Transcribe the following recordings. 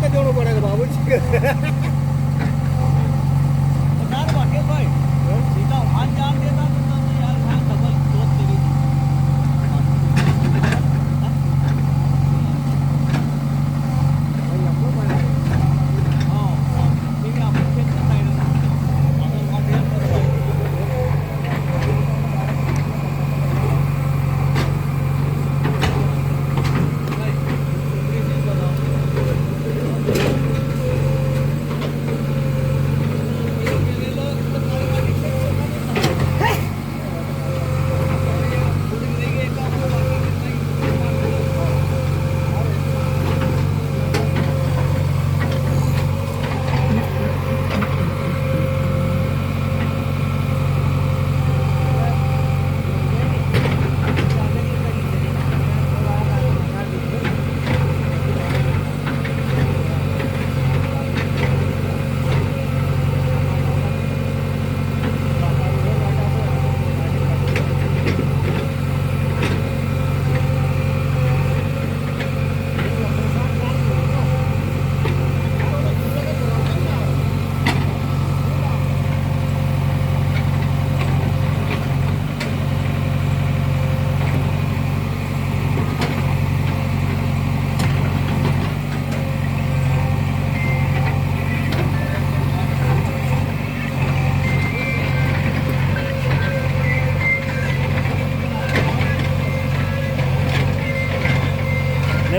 का जेवण पडायला बाबूची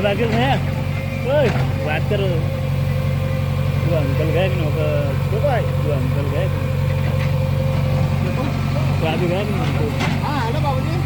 बाकी है ओए बात करो तू अंकल गए कि नहीं तो भाई तू अंकल गए तो अभी गए कि नहीं हाँ हेलो बाबूजी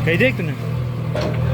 कही देख तूने